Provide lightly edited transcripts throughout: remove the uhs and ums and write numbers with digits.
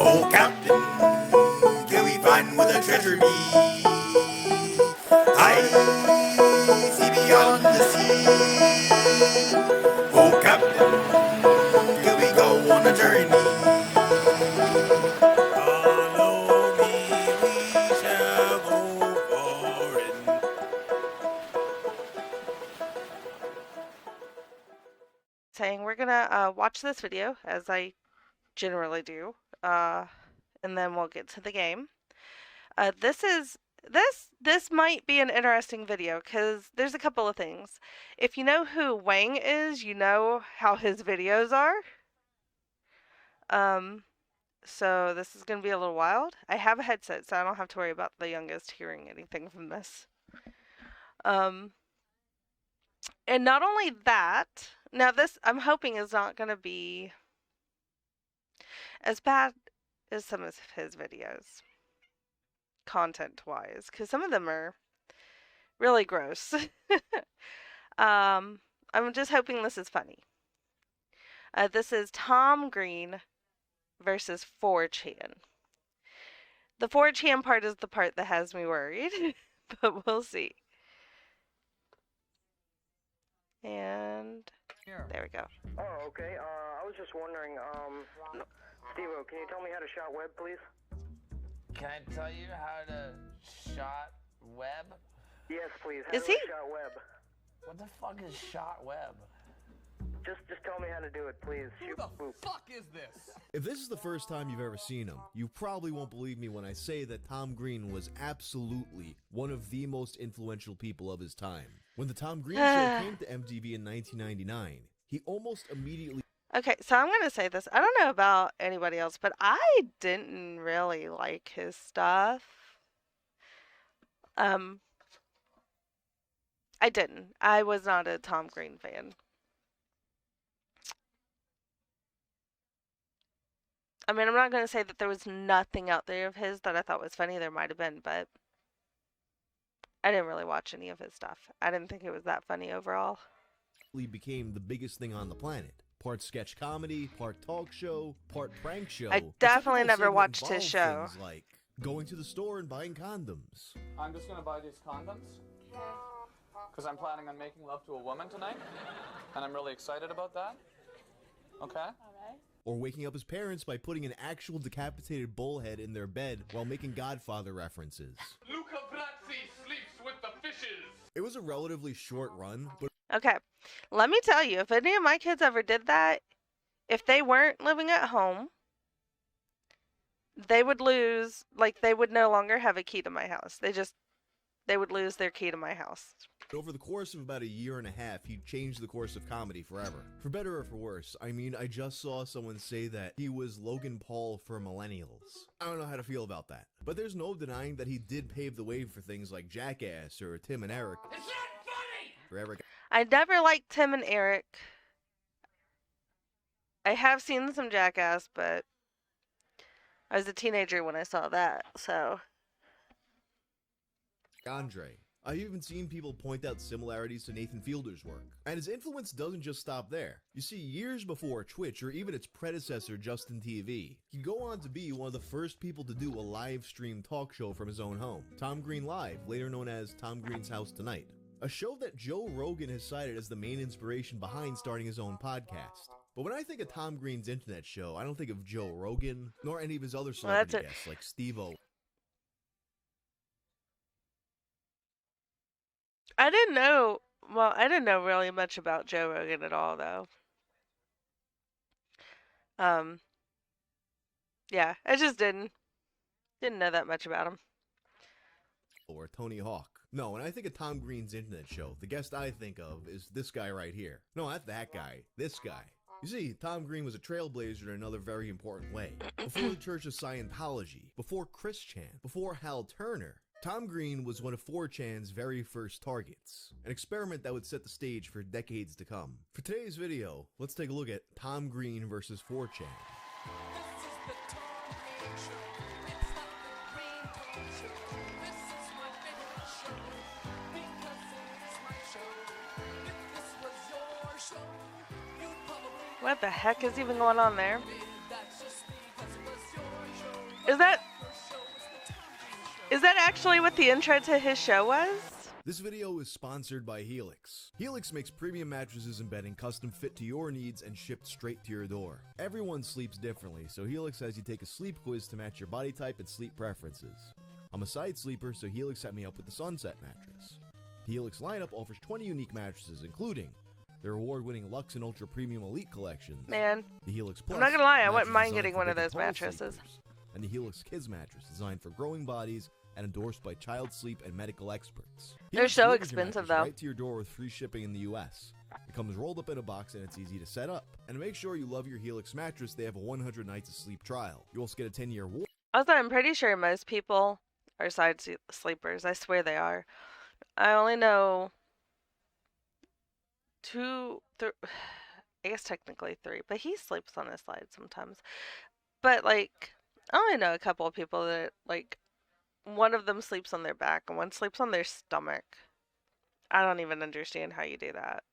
Oh, Captain, till we find where the treasure be. I see beyond the sea. Oh, Captain, till we go on a journey. Follow me, we shall go foreign. Saying we're gonna watch this video, as I generally do, and then we'll get to the game. This might be an interesting video because there's a couple of things. If you know who Whang is, you know how his videos are. So this is gonna be a little wild. I have a headset, so I don't have to worry about the youngest hearing anything from this. And not only that, now this I'm hoping is not gonna be as bad as some of his videos, content-wise, because some of them are really gross. I'm just hoping this is funny. This is Tom Green versus 4chan. The 4chan part is the part that has me worried, but we'll see. And there we go. Oh, okay. I was just wondering, Steve-O, can you tell me how to shot web, please? Can I tell you how to shot web? Yes, please. How Is do he? I shot web? What the fuck is shot web? Just tell me how to do it, please. Who the fuck is this? If this is the first time you've ever seen him, you probably won't believe me when I say that Tom Green was absolutely one of the most influential people of his time. When the Tom Green Show came to MTV in 1999, he almost immediately... Okay, so I'm gonna say this. I don't know about anybody else, but I didn't really like his stuff. I didn't. I was not a Tom Green fan. I mean, I'm not going to say that there was nothing out there of his that I thought was funny. There might have been, but I didn't really watch any of his stuff. I didn't think it was that funny overall. became the biggest thing on the planet. Part sketch comedy, part talk show, part prank show. I definitely never watched his show. Things like going to the store and buying condoms. I'm just gonna buy these condoms. Because I'm planning on making love to a woman tonight. And I'm really excited about that. Okay? Alright. Or waking up his parents by putting an actual decapitated bullhead in their bed while making Godfather references. Luca Brazzi sleeps with the fishes. It was a relatively short run, but Okay, let me tell you, if any of my kids ever did that, if they weren't living at home, they would lose, like, they would no longer have a key to my house. They would lose their key to my house. over the course of about a year and a half, he changed the course of comedy forever. For better or for worse. I mean, I just saw someone say that he was Logan Paul for millennials. I don't know how to feel about that. But there's no denying that he did pave the way for things like Jackass or Tim and Eric. It's not funny! Forever. I never liked Tim and Eric. I have seen some Jackass, but I was a teenager when I saw that, so... Andre. I've even seen people point out similarities to Nathan Fielder's work. And his influence doesn't just stop there. You see, years before Twitch, or even its predecessor, Justin TV, he'd go on to be one of the first people to do a live stream talk show from his own home. Tom Green Live, later known as Tom Green's House Tonight. A show that Joe Rogan has cited as the main inspiration behind starting his own podcast. But when I think of Tom Green's internet show, I don't think of Joe Rogan, nor any of his other celebrity guests like Steve-O. I didn't know really much about Joe Rogan at all, though. Yeah, I just didn't know that much about him. Or Tony Hawk. No, when I think of Tom Green's internet show, the guest I think of is this guy right here. No, not that guy. This guy. You see, Tom Green was a trailblazer in another very important way. Before the Church of Scientology, before Chris Chan, before Hal Turner, Tom Green was one of 4chan's very first targets, an experiment that would set the stage for decades to come. For today's video, let's take a look at Tom Green versus 4chan. What the heck is even going on there? that actually what the intro to his show was? This video is sponsored by Helix. Helix makes premium mattresses and bedding custom fit to your needs and shipped straight to your door. Everyone sleeps differently, so Helix has you take a sleep quiz to match your body type and sleep preferences. I'm a side sleeper, so Helix set me up with the Sunset mattress. The Helix lineup offers 20 unique mattresses, including their award-winning Luxe and Ultra Premium Elite collections. Man, The Helix Plus. I'm not gonna lie, I wouldn't mattress mind designed getting for one of big and those tall mattresses. sleepers. And the Helix Kids mattress, designed for growing bodies and endorsed by child sleep and medical experts. They're Helix so delivers your expensive, mattress though. right to your door with free shipping in the US. It comes rolled up in a box and it's easy to set up. And to make sure you love your Helix mattress, they have a 100 nights of sleep trial. You also get a 10-year warranty. Also, I'm pretty sure most people are side sleepers. I swear they are. I only know I guess technically 3, but he sleeps on his side sometimes. But like, I only know a couple of people that like, one of them sleeps on their back and one sleeps on their stomach. I don't even understand how you do that.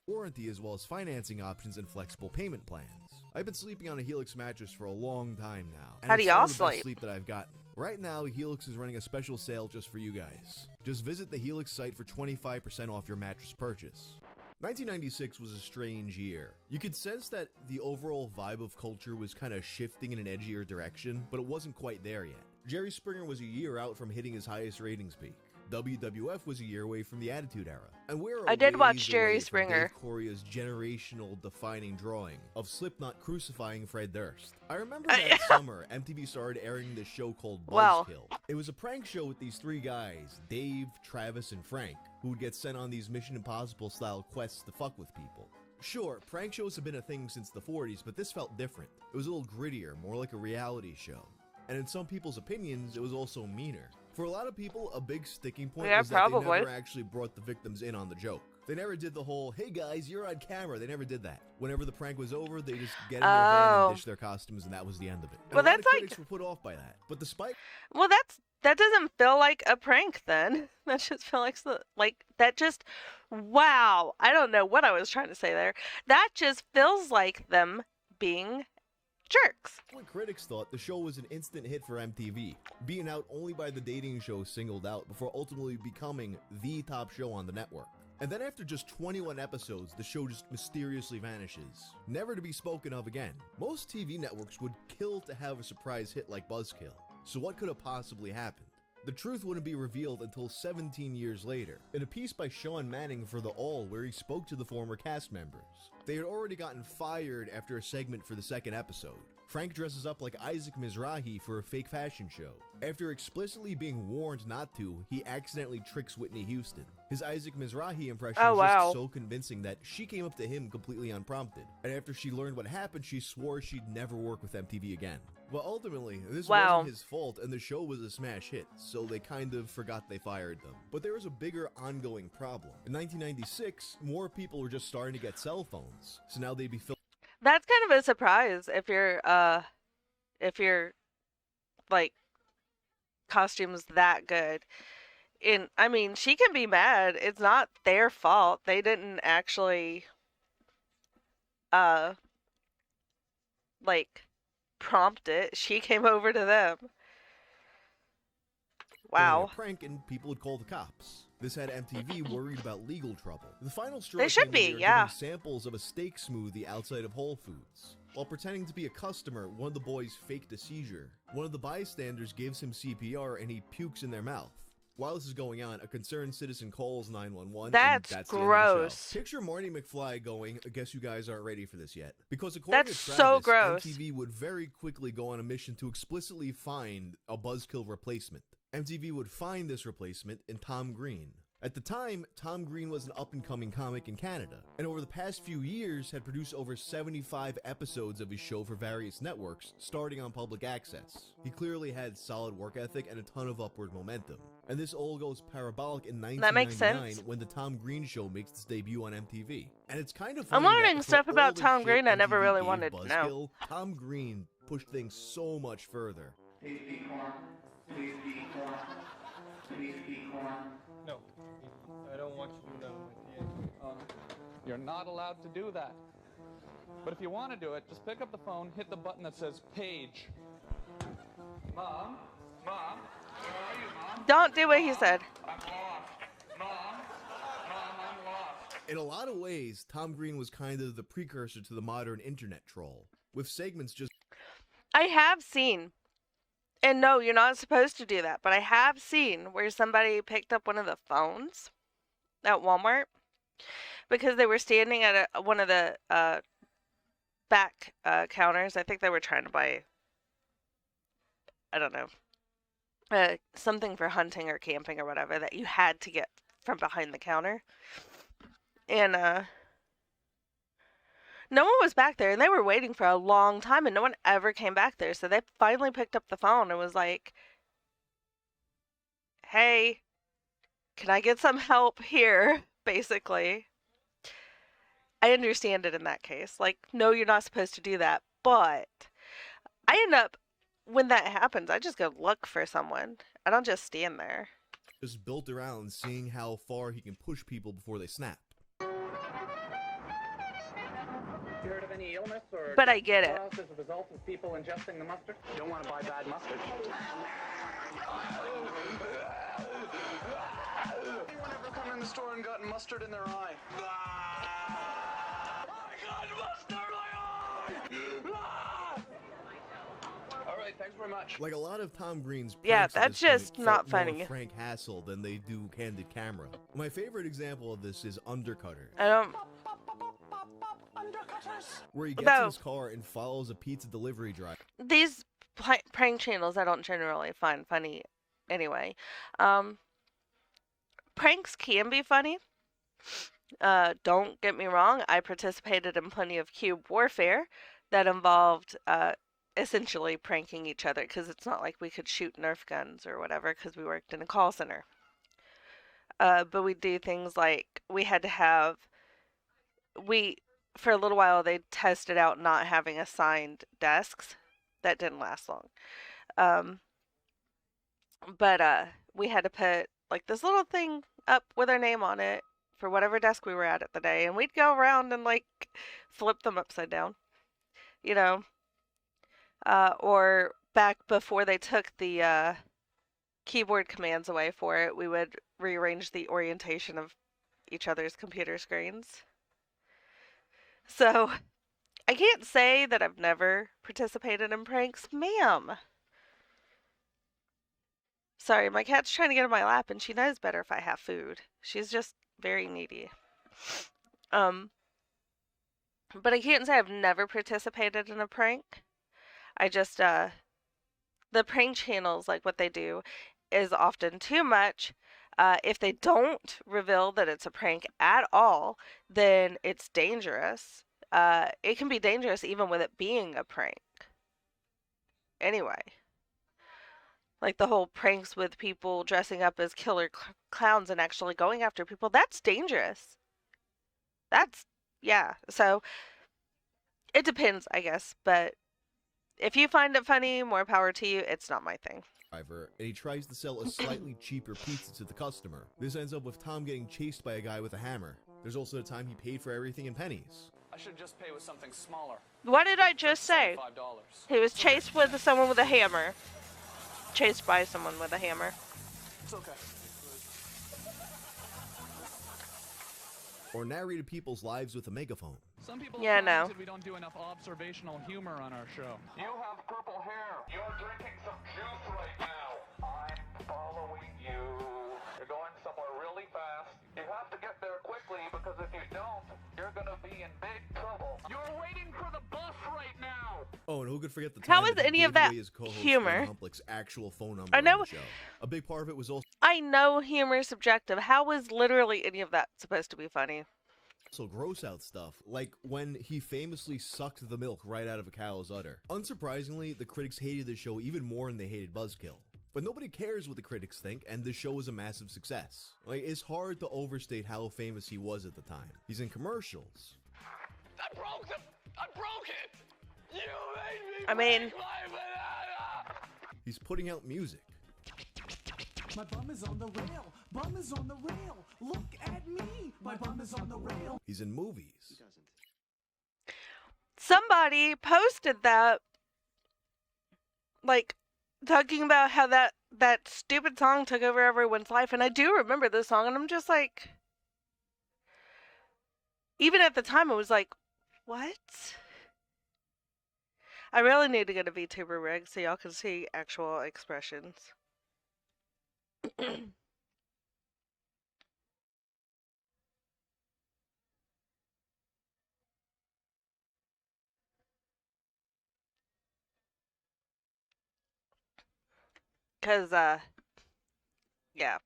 Warranty, as well as financing options and flexible payment plans. I've been sleeping on a Helix mattress for a long time now. And How do it's y'all some of the best sleep? sleep that I've gotten. Right now, Helix is running a special sale just for you guys. Just visit the Helix site for 25% off your mattress purchase. 1996 was a strange year. You could sense that the overall vibe of culture was kind of shifting in an edgier direction, but it wasn't quite there yet. Jerry Springer was a year out from hitting his highest ratings peak. WWF was a year away from the Attitude Era. And we're I did watch ways Jerry away from Springer. Dave Correa's generational defining drawing of Slipknot crucifying Fred Durst. I remember that summer, MTV started airing this show called Wow. Buzzkill. It was a prank show with these 3 guys, Dave, Travis, and Frank, who would get sent on these Mission Impossible style quests to fuck with people. Sure, prank shows have been a thing since the 40s, but this felt different. It was a little grittier, more like a reality show. And in some people's opinions, it was also meaner. For a lot of people, a big sticking point Yeah, was that probably. they never actually brought the victims in on the joke. They never did the whole, hey guys, you're on camera. They never did that. Whenever the prank was over, they just get in their van Oh. and ditch their costumes, and that was the end of it. And Well, a lot that's of like- critics were put off by that. But despite Well, that doesn't feel like a prank then. That just feel like that just wow. I don't know what I was trying to say there. That just feels like them being jerks. what critics thought, the show was an instant hit for MTV, beaten out only by the dating show Singled Out before ultimately becoming the top show on the network. And then after just 21 episodes, the show just mysteriously vanishes, never to be spoken of again. Most TV networks would kill to have a surprise hit like Buzzkill. So what could have possibly happened? The truth wouldn't be revealed until 17 years later, in a piece by Sean Manning for The All where he spoke to the former cast members. They had already gotten fired after a segment for the 2nd episode. Frank dresses up like Isaac Mizrahi for a fake fashion show. After explicitly being warned not to, he accidentally tricks Whitney Houston. His Isaac Mizrahi impression Oh, was wow. just so convincing that she came up to him completely unprompted. And after she learned what happened, she swore she'd never work with MTV again. But ultimately, this Wow. wasn't his fault, and the show was a smash hit, so they kind of forgot they fired them. But there was a bigger ongoing problem. In 1996, more people were just starting to get cell phones, so now they'd be filming That's kind of a surprise if you're like costumes that good. And I mean, she can be mad. It's not their fault. They didn't actually like prompt it. She came over to them. Wow. a prank, and people would call the cops. This had MTV worried about legal trouble. The final straw They should came when be, they were yeah. giving samples of a steak smoothie outside of Whole Foods. While pretending to be a customer, one of the boys faked a seizure. One of the bystanders gives him CPR and he pukes in their mouth. While this is going on, a concerned citizen calls 911. That's and that's the end of the show. gross. Picture Marty McFly going, I guess you guys aren't ready for this yet. Because according That's to so Travis, gross. MTV would very quickly go on a mission to explicitly find a Buzzkill replacement. MTV would find this replacement in Tom Green. At the time, Tom Green was an up-and-coming comic in Canada, and over the past few years had produced over 75 episodes of his show for various networks, starting on public access. He clearly had solid work ethic and a ton of upward momentum. And this all goes parabolic in That makes 1999 sense. when the Tom Green Show makes its debut on MTV. And it's kind of I'm funny learning that for stuff all about the Tom shit Green I never MTV really gave wanted to know. Buzzkill, Tom Green pushed things so much further. Please be corn. Please be corn. Please be corn. No, I don't want you to do that with my kid. You're not allowed to do that. But if you want to do it, just pick up the phone, hit the button that says page. Mom? Mom? Don't do what he said. I'm lost. Mom, I'm lost. In a lot of ways, Tom Green was kind of the precursor to the modern internet troll, with segments just I have seen, and no, you're not supposed to do that, but I have seen where somebody picked up one of the phones at Walmart because they were standing at one of the back counters. I think they were trying to buy, I don't know, something for hunting or camping or whatever that you had to get from behind the counter. And no one was back there, and they were waiting for a long time, and no one ever came back there. So they finally picked up the phone and was like, hey, can I get some help here? Basically. I understand it in that case. Like, no, you're not supposed to do that. But I end up, when that happens, I just go look for someone. I don't just stand there. built around seeing how far he can push people before they snap. You heard of any illness or But I get it. as a result of people ingesting the mustard? You don't want to buy bad mustard. Anyone ever come in the store and gotten mustard in their eye? I got mustard in my eye! All right, thanks very much. Like a lot of Tom Green's Yeah, pranks at that's this point just felt not more funny. Frank Hassel than they do Candid Camera. My favorite example of this is Undercutter, I don't. where he gets in Though- his car and follows a pizza delivery driver. These prank channels I don't generally find funny anyway. Pranks can be funny. Don't get me wrong. I participated in plenty of cube warfare that involved essentially pranking each other, because it's not like we could shoot Nerf guns or whatever because we worked in a call center. But we do things like we had to have for a little while they tested out not having assigned desks. That didn't last long. But we had to put like this little thing up with our name on it for whatever desk we were at the day, and we'd go around and like flip them upside down, you know. Or back before they took the keyboard commands away for it, we would rearrange the orientation of each other's computer screens. So I can't say that I've never participated in pranks, ma'am. Sorry, my cat's trying to get in my lap, and she knows better if I have food. She's just very needy. But I can't say I've never participated in a prank. I just, the prank channels, like what they do, is often too much. If they don't reveal that it's a prank at all, then it's dangerous. It can be dangerous even with it being a prank. Anyway. Like the whole pranks with people dressing up as killer clowns and actually going after people, that's dangerous. Yeah. So, it depends, I guess. But if you find it funny, more power to you. It's not my thing. And he tries to sell a slightly cheaper pizza to the customer. This ends up with Tom getting chased by a guy with a hammer. There's also the time he paid for everything in pennies. I should just pay with something smaller. What did I just say? $5. He was chased with someone with a hammer. Chased by someone with a hammer. It's okay. Or narrated people's lives with a megaphone. Some people Yeah, have no. commented we don't do enough observational humor on our show. You have purple hair. You're drinking some juice right now. I'm following you. You're going somewhere really fast. You have to get there quickly because if you don't, you're gonna be in big trouble. You're waiting for the bus right now. Oh, and who could forget the How time is that he any of gave that away his co-host humor? Glenn Humplick's actual phone number I know- on the show. A big part of it was I know humor is subjective. How is literally any of that supposed to be funny? also gross out stuff, like when he famously sucked the milk right out of a cow's udder. Unsurprisingly, the critics hated the show even more than they hated Buzzkill. But nobody cares what the critics think, and the show was a massive success. Like, it's hard to overstate how famous he was at the time. He's in commercials. I broke it. You made me I mean- break my banana. He's putting out music. My bum is on the rail. Bum is on the rail. Look at me. My bum is on the rail. He's in movies. Somebody posted that, like, talking about how that that stupid song took over everyone's life, and I do remember this song, and I'm just like, even at the time, I was like, what? I really need to get a VTuber rig so y'all can see actual expressions. Cause, yeah.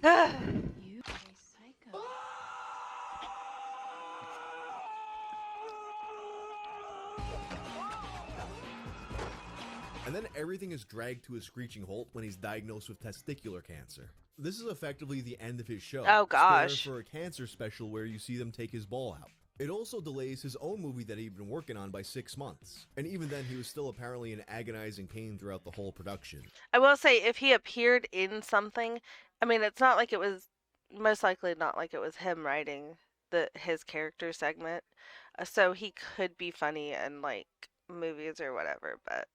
You are a psycho. And then everything is dragged to a screeching halt when he's diagnosed with testicular cancer. This is effectively the end of his show. Oh gosh. Spare for a cancer special where you see them take his ball out. It also delays his own movie that he'd been working on by 6 months. And even then, he was still apparently in agonizing pain throughout the whole production. I will say, if he appeared in something, I mean, it's not like it was, most likely not like it was him writing his character segment. So he could be funny in, like, movies or whatever, but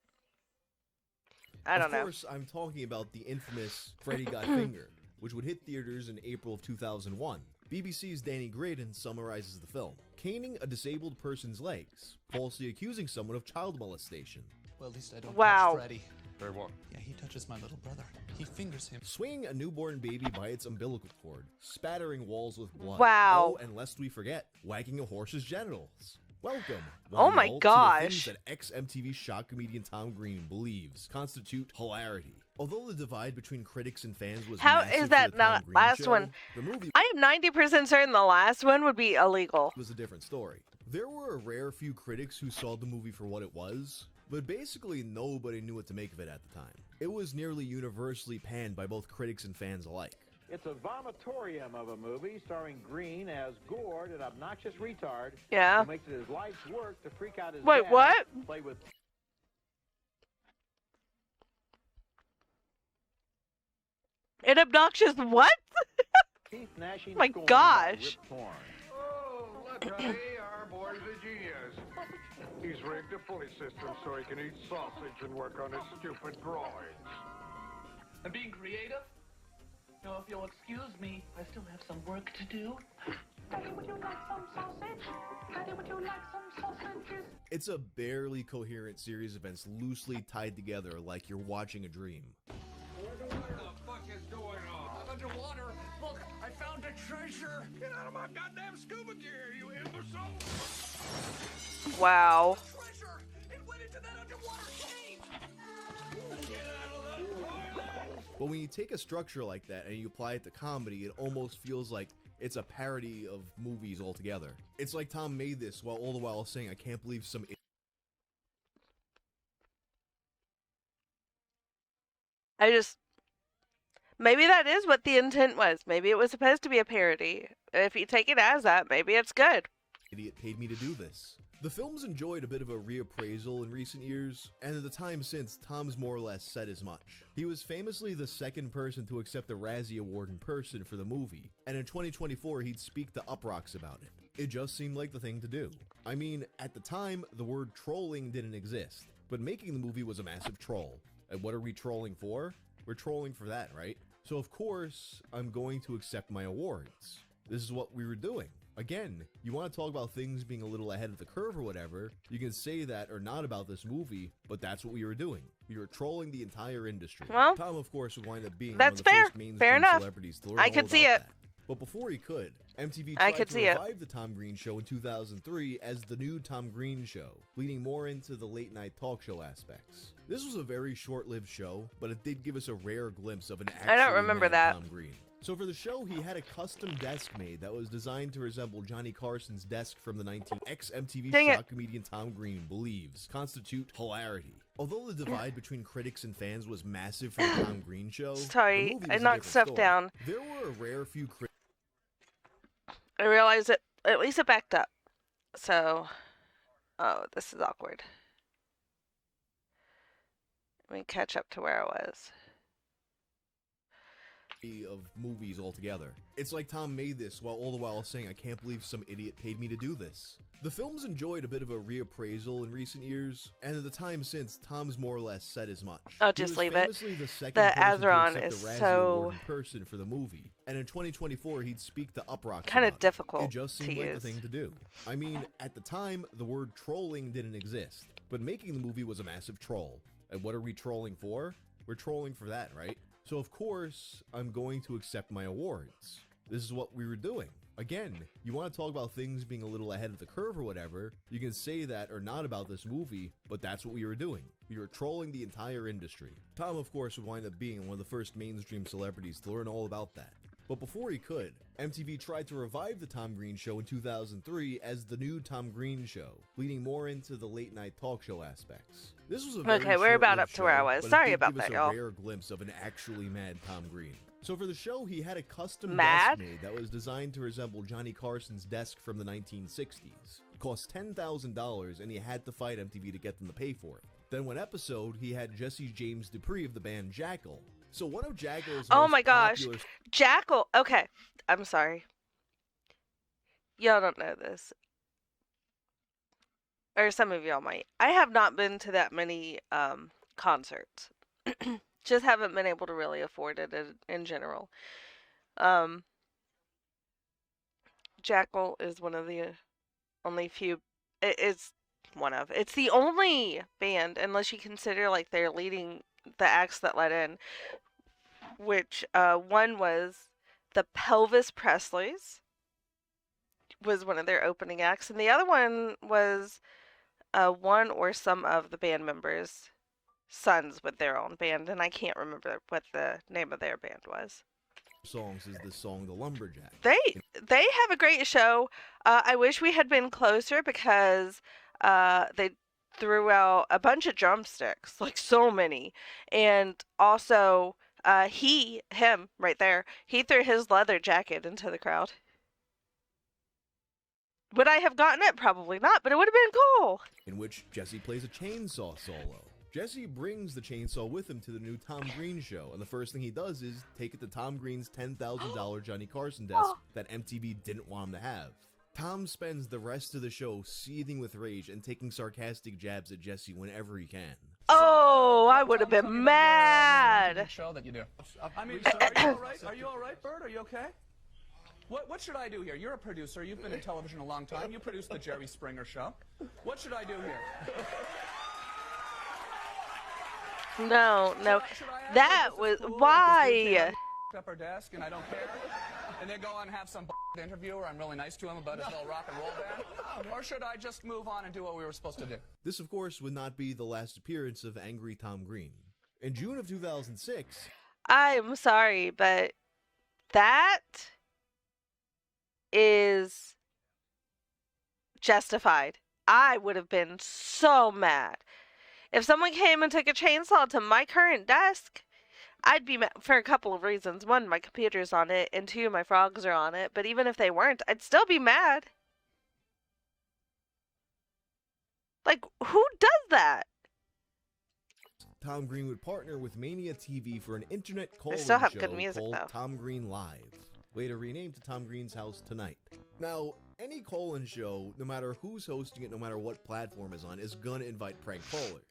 I don't know. Of course, I'm talking about the infamous Freddy Got Fingered, which would hit theaters in April of 2001. BBC's Danny Graydon summarizes the film. Caning a disabled person's legs, falsely accusing someone of child molestation. Well, at least I don't Wow. touch Freddy. Very what? Yeah, he touches my little brother. He fingers him. Swinging a newborn baby by its umbilical cord, spattering walls with blood. Wow. Oh, and lest we forget, wagging a horse's genitals. Welcome. Oh one my and all, gosh. To the things that ex-MTV shock comedian Tom Green believes constitute hilarity. Although the divide between critics and fans was How massive is for that the Tom not Green last show, one? the movie I am 90% certain the last one would be illegal. was a different story. There were a rare few critics who saw the movie for what it was, but basically nobody knew what to make of it at the time. It was nearly universally panned by both critics and fans alike. It's a vomitorium of a movie starring Green as Gord, an obnoxious retard Yeah. who makes it his life's work to freak out his Wait, dad, what? play with An obnoxious what? teeth gnashing My scorn gosh. by Rip Torn. Oh, look, honey, our boy's a genius. He's rigged a pulley system so he can eat sausage and work on his stupid groins. And being creative? Now, if you'll excuse me, I still have some work to do. Daddy, would you like some sausage? Daddy, would you like some sausages? It's a barely coherent series of events loosely tied together like you're watching a dream. What the fuck is going on? I'm underwater. Look, I found a treasure. Get out of my goddamn scuba gear, you imbecile! Wow. Treasure! It went into that underwater cave. But when you take a structure like that and you apply it to comedy, it almost feels like it's a parody of movies altogether. It's like Tom made this while all the while saying, I can't believe some Maybe that is what the intent was. Maybe it was supposed to be a parody. If you take it as that, maybe it's good. idiot paid me to do this. The film's enjoyed a bit of a reappraisal in recent years, and in the time since, Tom's more or less said as much. He was famously the second person to accept a Razzie Award in person for the movie, and in 2024 he'd speak to Uproxx about it. It just seemed like the thing to do. I mean, at the time, the word trolling didn't exist, but making the movie was a massive troll. And what are we trolling for? We're trolling for that, right? So of course, I'm going to accept my awards. This is what we were doing. Again, you want to talk about things being a little ahead of the curve or whatever, you can say that or not about this movie, but that's what we were doing. We were trolling the entire industry. Well, Tom, of course, would wind up being that's one of the fair. first mainstream Fair enough. celebrities to learn I all could see about it. that. But before he could, MTV I tried could to see it. revive the Tom Green Show in 2003 as the new Tom Green Show, leaning more into the late-night talk show aspects. This was a very short-lived show, but it did give us a rare glimpse of an I don't remember that. Tom Green. So for the show, he had a custom desk made that was designed to resemble Johnny Carson's desk from the 19 ex-MTV Dang it. shock comedian Tom Green believes constitute hilarity. Although the divide between critics and fans was massive for the Tom Green Show, the Sorry, movie I was a knocked different stuff story. down. There were a rare few critics. I realized it, at least it backed up. So, oh, this is awkward. Let me catch up to where I was. of movies altogether. It's like Tom made this while all the while saying, I can't believe some idiot paid me to do this. The film's enjoyed a bit of a reappraisal in recent years, and in the time since, Tom's more or less said as much. Oh, just leave it. The second The person to Azeron accept is the Razzie so Award in person for the movie, and in 2024 he'd speak to Uproxx kind of about it. difficult It just to seemed like use. the thing to do. I mean, at the time, the word trolling didn't exist, but making the movie was a massive troll. And what are we trolling for? We're trolling for that, right? So of course, I'm going to accept my awards. This is what we were doing. Again, you want to talk about things being a little ahead of the curve or whatever, you can say that or not about this movie, but that's what we were doing. We were trolling the entire industry. Tom, of course, would wind up being one of the first mainstream celebrities to learn all about that. But before he could, MTV tried to revive the Tom Green Show in 2003 as the new Tom Green Show, leaning more into the late-night talk show aspects. This was a very Okay, we're about short-lived up to where I show, was. but it Sorry did about give us that, a y'all. rare glimpse of an actually mad Tom Green. So for the show, he had a custom Mad? desk made that was designed to resemble Johnny Carson's desk from the 1960s. It cost $10,000, and he had to fight MTV to get them to pay for it. Then one episode, he had Jesse James Dupree of the band Jackal. So one of Jackal's Oh most my gosh. popular... Jackal. Okay, I'm sorry. Y'all don't know this. Or some of y'all might. I have not been to that many concerts. Just haven't been able to really afford it in general. Jackal is one of the only few. It's one of. It's the only band, unless you consider like they're leading the acts that let in. Which one was the Pelvis Presleys, was one of their opening acts, and the other one was one or some of the band members' sons with their own band, and I can't remember what the name of their band was. songs is the song The Lumberjack. They have a great show. I wish we had been closer because they threw out a bunch of drumsticks, like so many, and also him right there, he threw his leather jacket into the crowd. Would I have gotten it? Probably not, but it would have been cool. In which Jesse plays a chainsaw solo. Jesse brings the chainsaw with him to the new Tom Green Show, and the first thing he does is take it to Tom Green's $10,000 Johnny Carson desk that MTV didn't want him to have. Tom spends the rest of the show seething with rage and taking sarcastic jabs at Jesse whenever he can. Oh, I would have been mad. Show that you do. I mean, so are you all right? Are you all right, Bert? Are you okay? What should I do here? You're a producer. You've been in television a long time. You produced the Jerry Springer Show. What should I do here? No. That was why. Up our desk and I don't care, and then go on and have some interview where I'm really nice to him about his little rock and roll band, or should I just move on and do what we were supposed to do? This, of course, would not be the last appearance of Angry Tom Green. In June of 2006... I'm sorry, but that is justified. I would have been so mad. If someone came and took a chainsaw to my current desk, I'd be mad for a couple of reasons. One, my computer's on it, and two, my frogs are on it. But even if they weren't, I'd still be mad. Like, who does that? Tom Green would partner with Mania TV for an internet call-in still have show good music, called though. Tom Green Live, later renamed to Tom Green's House Tonight. Now, any call-in show, no matter who's hosting it, no matter what platform is on, is gonna invite prank callers.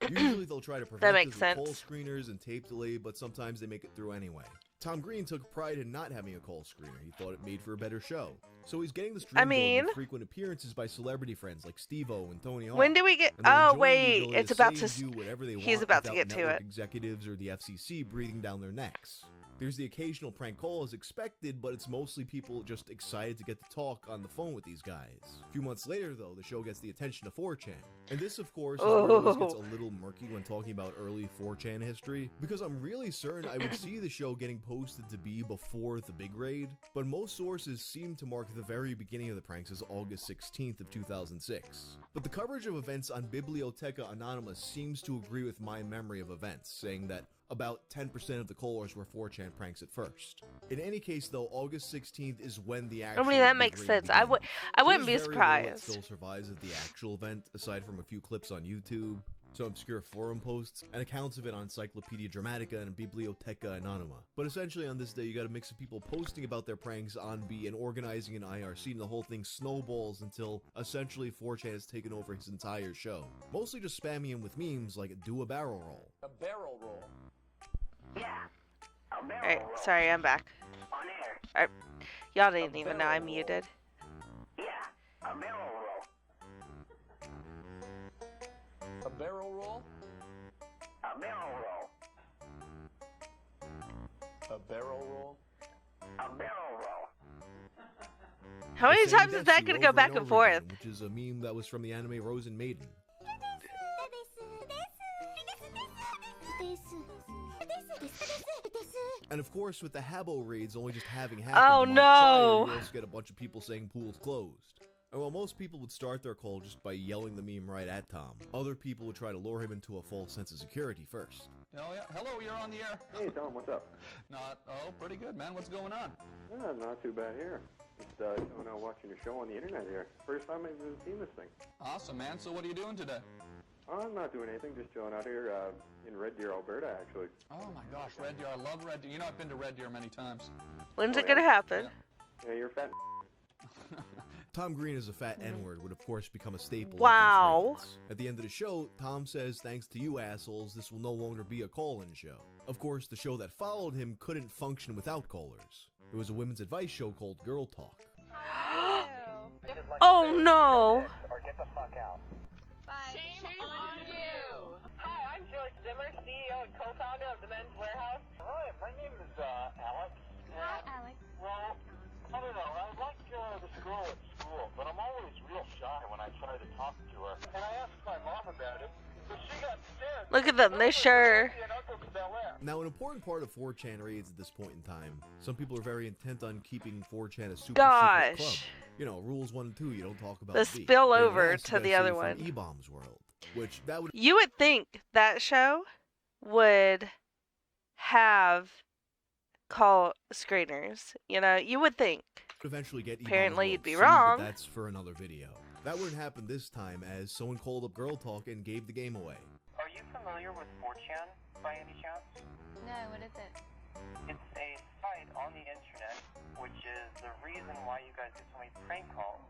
Usually they'll try to prevent makes this with sense. call screeners and tape delay, but sometimes they make it through anyway. Tom Green took pride in not having a call screener. He thought it made for a better show. So he's getting the stream going with frequent appearances by celebrity friends like Steve-O and Tony Hawk. When do we get... And they're Oh, enjoying the wait. ability It's to about say to... and do whatever they He's want about to without get to network it. executives or the FCC breathing down their necks. There's the occasional prank call as expected, but it's mostly people just excited to get to talk on the phone with these guys. A few months later, though, the show gets the attention of 4chan. And this, of course, is where it always gets a little murky when talking about early 4chan history, because I'm really certain I would see the show getting posted to be before the big raid, but most sources seem to mark the very beginning of the pranks as August 16th of 2006. But the coverage of events on Biblioteca Anonymous seems to agree with my memory of events, saying that about 10% of the callers were 4chan pranks at first. In any case, though, August 16th is when the actual I mean, that big makes raid sense. begins. I wouldn't be There's very little that surprised. still survives of the actual event, aside from a few clips on YouTube. some obscure forum posts, and accounts of it on Encyclopedia Dramatica and Biblioteca Anonyma. But essentially on this day, you got a mix of people posting about their pranks on B and organizing an IRC, and the whole thing snowballs until essentially 4chan has taken over his entire show. Mostly just spamming him with memes like do a barrel roll. A barrel roll. Yeah. A barrel Alright, roll. sorry, I'm back. On air. Alright, y'all didn't even know I muted. Yeah. A barrel roll. A barrel roll? A barrel roll. A barrel roll? A barrel roll. How many Saying times is that Dempsey gonna go over back and and over again, forth? which is a meme that was from the anime Rosen Maiden. And of course, with the Habbo raids only just having happened Oh, a month no. prior, you also get a bunch of people saying pool's closed. And while most people would start their call just by yelling the meme right at Tom, other people would try to lure him into a false sense of security first. Oh yeah. Hello, you're on the air. Hey, Tom, what's up? Pretty good, man. What's going on? Not too bad here. Just chilling out watching your show on the internet here. First time I've even seen this thing. Awesome, man. So what are you doing today? I'm not doing anything, just chilling out here in Red Deer, Alberta, actually. Oh my gosh, Red Deer. I love Red Deer. You know, I've been to Red Deer many times. When's Oh, it yeah? gonna happen? Yeah, you're fat. Tom Green as a fat N-word would of course become a staple. Wow. Of his rants. At the end of the show, Tom says, "Thanks to you assholes, this will no longer be a call-in show." Of course, the show that followed him couldn't function without callers. It was a women's advice show called Girl Talk. Oh no! Or get the fuck out. Shame on you! Hi, I'm George Zimmer, CEO and co-founder of the Men's Warehouse. Hi, my name is Alex. Hi, Alex. Well, I don't know. I like this girl at school, but I'm always real shy when I try to talk to her. And I asked my mom about it, but she got scared. Look at them, they're sure. Now, an important part of 4chan raids at this point in time, some people are very intent on keeping 4chan a super secret Gosh. club. You know, rules 1 and 2, you don't talk about The B. spillover Last, to you the gotta other say one. from E-Bomb's world, which that would You would think that show would have call screeners. You know, you would think. eventually get E-Bomb's Apparently world you'd be sued, wrong. But that's for another video. That wouldn't happen this time, as someone called up Girl Talk and gave the game away. Are you familiar with 4chan by any chance? No, what is it? It's a site on the internet, which is the reason why you guys get so many prank calls.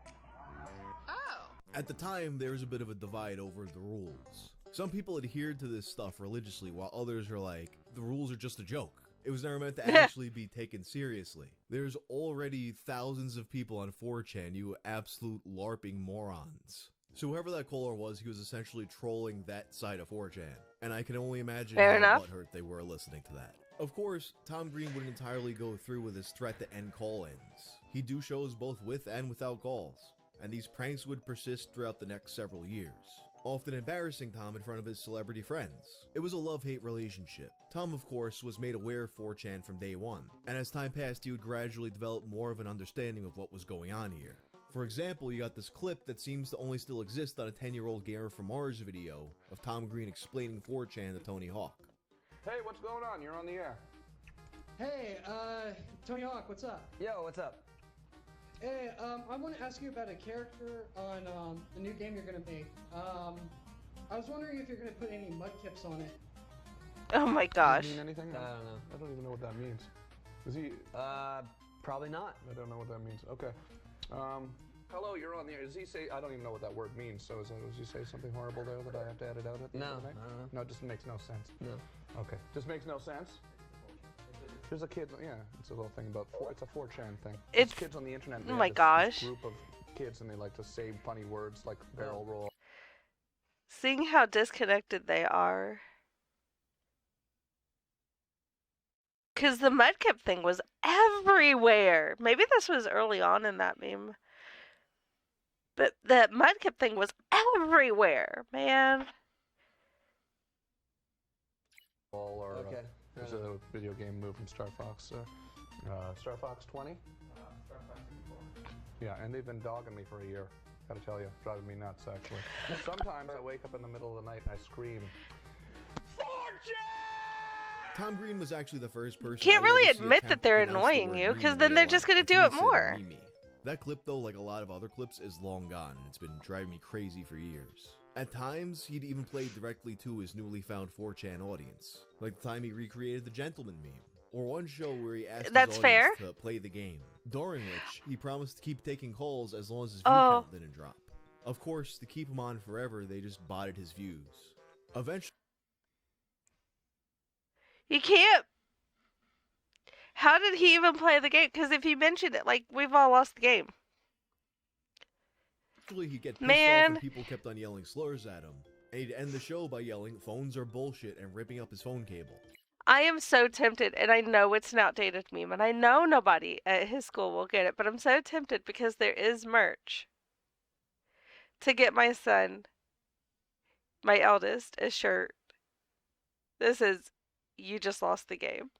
Oh. At the time, there was a bit of a divide over the rules. Some people adhered to this stuff religiously, while others are like, the rules are just a joke. It was never meant to actually be taken seriously. There's already thousands of people on 4chan, you absolute LARPing morons. So whoever that caller was, he was essentially trolling that side of 4chan. And I can only imagine Fair how enough. butthurt they were listening to that. Of course, Tom Green wouldn't entirely go through with his threat to end call-ins. He'd do shows both with and without calls. And these pranks would persist throughout the next several years, often embarrassing Tom in front of his celebrity friends. It was a love-hate relationship. Tom, of course, was made aware of 4chan from day one, and as time passed, he would gradually develop more of an understanding of what was going on here. For example, you got this clip that seems to only still exist on a 10-year-old Gamer from Mars video of Tom Green explaining 4chan to Tony Hawk. Hey, what's going on? You're on the air. Hey, Tony Hawk, what's up? Yo, what's up? Hey, I want to ask you about a character on the new game you're gonna make. I was wondering if you're gonna put any mudkips on it. Oh my gosh. Mean anything? I don't know. I don't even know what that means. Is he? Probably not. I don't know what that means. Okay. Hello, you're on the air. Does he say? I don't even know what that word means. So does he say something horrible there that I have to edit out at the end of the night? No, it just makes no sense. No. Okay. Just makes no sense. There's a kid. Yeah, it's a little thing about. It's a 4chan thing. It's There's kids on the internet. Oh they my have gosh. this group of kids, and they like to say funny words like barrel roll. Seeing how disconnected they are. Because the mudkip thing was everywhere. Maybe this was early on in that meme. But the mudkip thing was everywhere, man. Or Okay. there's a video game move from Star Fox. Star Fox 20? Yeah, and they've been dogging me for a year. Gotta tell you, driving me nuts actually. Sometimes I wake up in the middle of the night and I scream. Tom Green was actually the first person. Can't I really ever see admit attempt that to they're pronounce the annoying word you, Remy because in then real they're life. just going to I do think it he said more. Remy. That clip though, like a lot of other clips, is long gone, and it's been driving me crazy for years. At times, he'd even play directly to his newly found 4chan audience, like the time he recreated the Gentleman meme, or one show where he asked That's his fair. audience to play the game, during which he promised to keep taking calls as long as his view Oh. count didn't drop. Of course, to keep him on forever, they just botted his views. Eventually, You can't. How did he even play the game? Because if he mentioned it, like, we've all lost the game. he'd get pissed off Man. when people kept on yelling slurs at him, and he'd end the show by yelling, "Phones are bullshit," and ripping up his phone cable. I am so tempted, and I know it's an outdated meme, and I know nobody at his school will get it, but I'm so tempted because there is merch to get my son, my eldest, a shirt. This is, you just lost the game.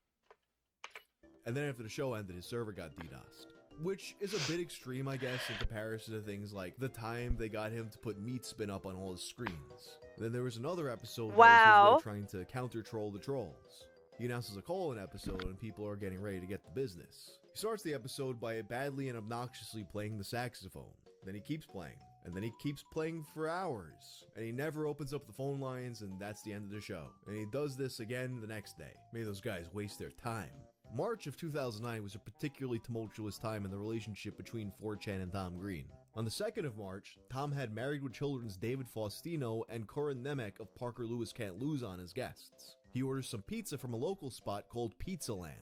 And then after the show ended, his server got DDoSed. Which is a bit extreme, I guess, in comparison to things like the time they got him to put meat spin up on all his screens. Then there was another episode that was Wow. his way trying to counter-troll the trolls. He announces a call-in episode and people are getting ready to get the business. He starts the episode by badly and obnoxiously playing the saxophone. Then he keeps playing. And then he keeps playing for hours. And he never opens up the phone lines, and that's the end of the show. And he does this again the next day. May those guys waste their time. March of 2009 was a particularly tumultuous time in the relationship between 4chan and Tom Green. On the 2nd of March, Tom had Married with Children's David Faustino and Corinne Nemec of Parker Lewis Can't Lose on as guests. He orders some pizza from a local spot called Pizza Land.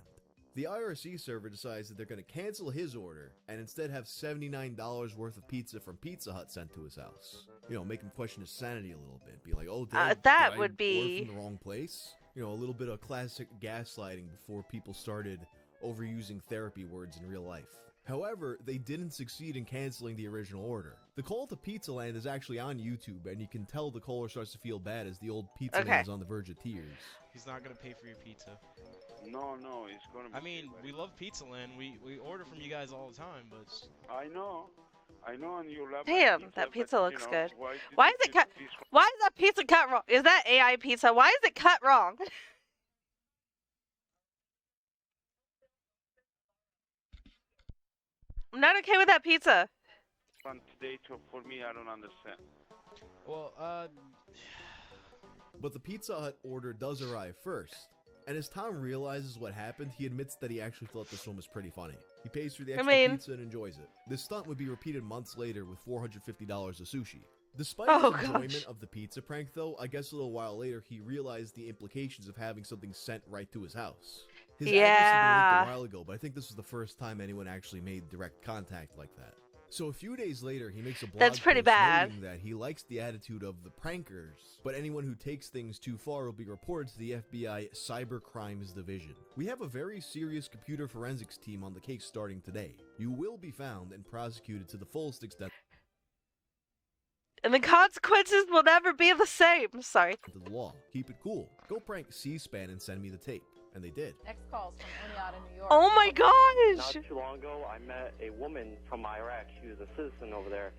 The IRC server decides that they're going to cancel his order and instead have $79 worth of pizza from Pizza Hut sent to his house. You know, make him question his sanity a little bit. Be like, oh, did I that did I would order be- from the wrong place? You know, a little bit of classic gaslighting before people started overusing therapy words in real life. However, they didn't succeed in canceling the original order. The call to Pizza Land is actually on YouTube, and you can tell the caller starts to feel bad as the old pizza man is on the verge of tears. He's not gonna pay for your pizza. No, it's gonna be. I mean, we love Pizza Land. We order from you guys all the time, but I know, and you love. Damn, that pizza looks good. Why is it cut? Why is that pizza cut wrong? Is that AI pizza? Why is it cut wrong? I'm not okay with that pizza. Fun today, for me, I don't understand. well, But the Pizza Hut order does arrive first. And as Tom realizes what happened, he admits that he actually thought this one was pretty funny. He pays for the extra pizza and enjoys it. This stunt would be repeated months later with $450 of sushi. Despite his enjoyment of the pizza prank, though, I guess a little while later, he realized the implications of having something sent right to his house. His address had been leaked a while ago, but I think this was the first time anyone actually made direct contact like that. So a few days later, he makes a blog That's pretty post bad. noting that he likes the attitude of the prankers, but anyone who takes things too far will be reported to the FBI Cybercrimes Division. We have a very serious computer forensics team on the case starting today. You will be found and prosecuted to the fullest extent And the consequences will never be the same. Sorry. to the law. Keep it cool. Go prank C-SPAN and send me the tape. And they did. Next calls from Oneonta, New York. Oh my gosh! Not too long ago, I met a woman from Iraq. She was a citizen over there,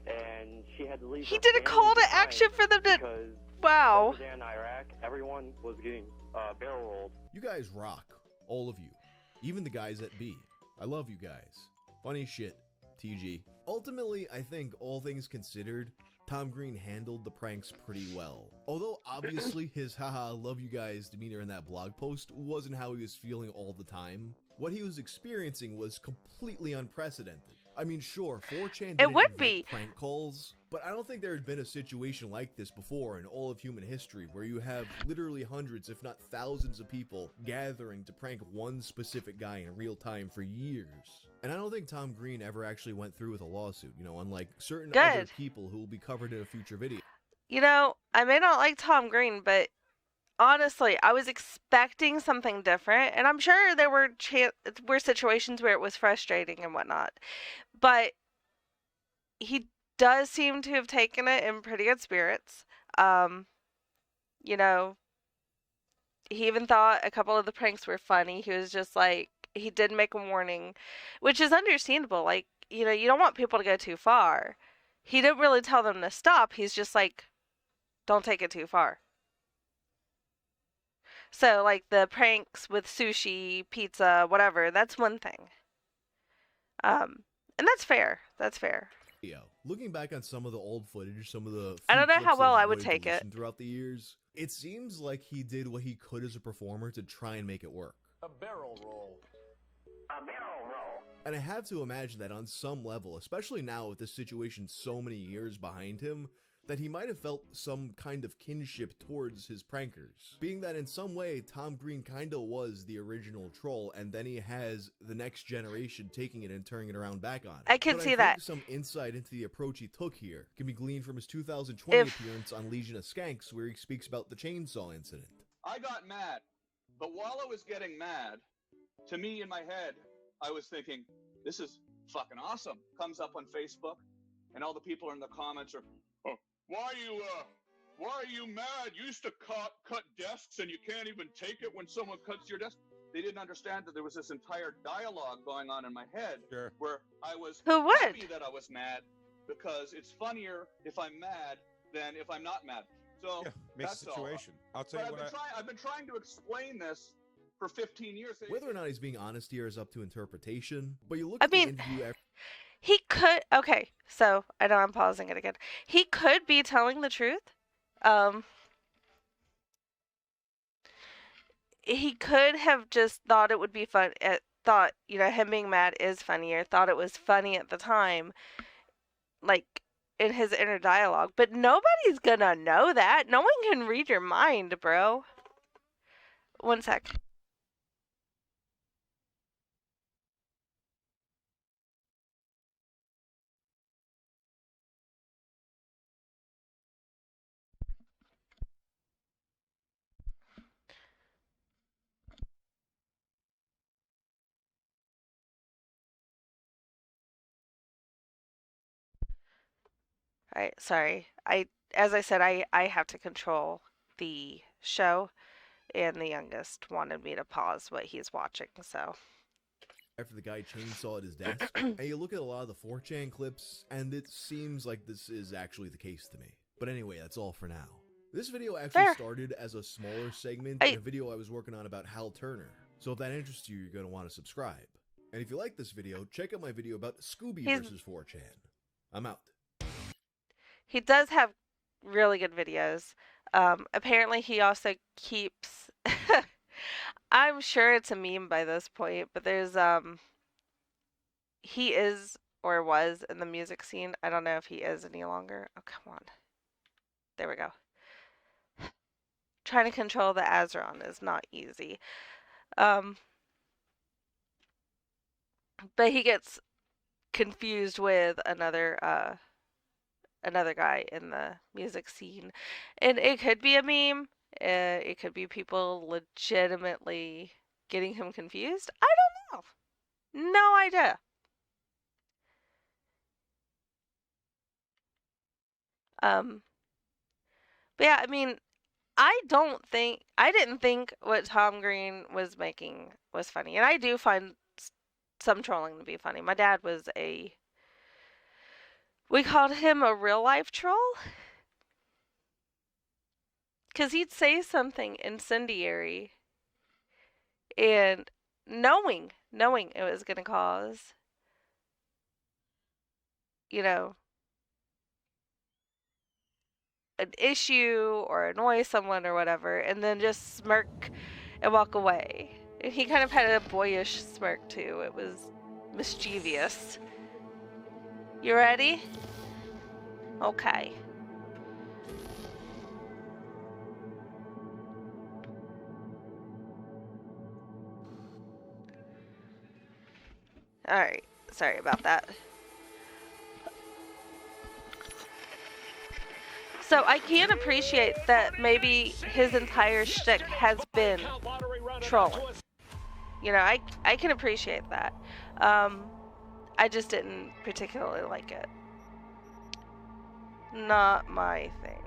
and she had to leave. He her did a family call to behind action for them to. because Wow. over there in Iraq, everyone was getting barrel rolled. You guys rock. All of you. Even the guys at B. I love you guys. Funny shit. TG. Ultimately, I think, all things considered, Tom Green handled the pranks pretty well. Although, obviously, his haha love you guys demeanor in that blog post wasn't how he was feeling all the time. What he was experiencing was completely unprecedented. I mean, sure, 4chan didn't would invent be. prank calls, but I don't think there had been a situation like this before in all of human history where you have literally hundreds, if not thousands of people gathering to prank one specific guy in real time for years. And I don't think Tom Green ever actually went through with a lawsuit, you know, unlike certain other Good. people who will be covered in a future video. You know, I may not like Tom Green, but honestly, I was expecting something different, and I'm sure there were situations where it was frustrating and whatnot. But he does seem to have taken it in pretty good spirits. You know, he even thought a couple of the pranks were funny. He was just like, he did make a warning, which is understandable. Like, you know, you don't want people to go too far. He didn't really tell them to stop. He's just like, don't take it too far. So, like, the pranks with sushi, pizza, whatever, that's one thing. And that's fair. That's fair. Looking back on some of the old footage, some of the I don't know few how clips well of I would voice take it. deletion throughout the years, it seems like he did what he could as a performer to try and make it work. A barrel roll. A barrel roll. And I have to imagine that on some level, especially now with this situation so many years behind him, that he might have felt some kind of kinship towards his prankers. Being that in some way, Tom Green kinda was the original troll, and then he has the next generation taking it and turning it around back on him. I can But see think that. some insight into the approach he took here can be gleaned from his 2020 appearance on Legion of Skanks, where he speaks about the chainsaw incident. I got mad, but while I was getting mad, to me in my head, I was thinking, this is fucking awesome. Comes up on Facebook, and all the people in the comments are, oh, why are you mad? You used to cut desks and you can't even take it when someone cuts your desk. They didn't understand that there was this entire dialogue going on in my head where I was happy that I was mad because it's funnier if I'm mad than if I'm not mad. So makes that's a situation. all. I'll tell you what I've been trying to explain this for 15 years. Whether or not he's being honest here is up to interpretation, but you look at I the mean, interview he could. Okay, so I know I'm pausing it again. He could be telling the truth. He could have just thought it would be fun. Thought, you know, him being mad is funnier. Thought it was funny at the time, like in his inner dialogue. But nobody's gonna know that. No one can read your mind, bro. One sec. Alright, sorry. As I said, I have to control the show, and the youngest wanted me to pause what he's watching, so. after the guy chainsawed his desk, and you look at a lot of the 4chan clips, and it seems like this is actually the case to me. But anyway, that's all for now. This video actually started as a smaller segment in a video I was working on about Hal Turner, so if that interests you, you're going to want to subscribe. And if you like this video, check out my video about Scooby versus 4chan. I'm out. He does have really good videos. Apparently he also keeps... I'm sure it's a meme by this point, but there's, he is, or was, in the music scene. I don't know if he is any longer. Oh, come on. There we go. Trying to control the Azeron is not easy. But he gets confused with another guy in the music scene. And it could be a meme. It could be people legitimately getting him confused. I don't know. No idea. But yeah, I mean, I didn't think what Tom Green was making was funny. And I do find some trolling to be funny. My dad was we called him a real life troll. Because he'd say something incendiary and knowing it was going to cause, you know, an issue or annoy someone or whatever, and then just smirk and walk away. And he kind of had a boyish smirk too. It was mischievous. You ready? Okay. Alright, sorry about that. So I can appreciate that maybe his entire shtick has been trolling. You know, I can appreciate that. I just didn't particularly like it. Not my thing.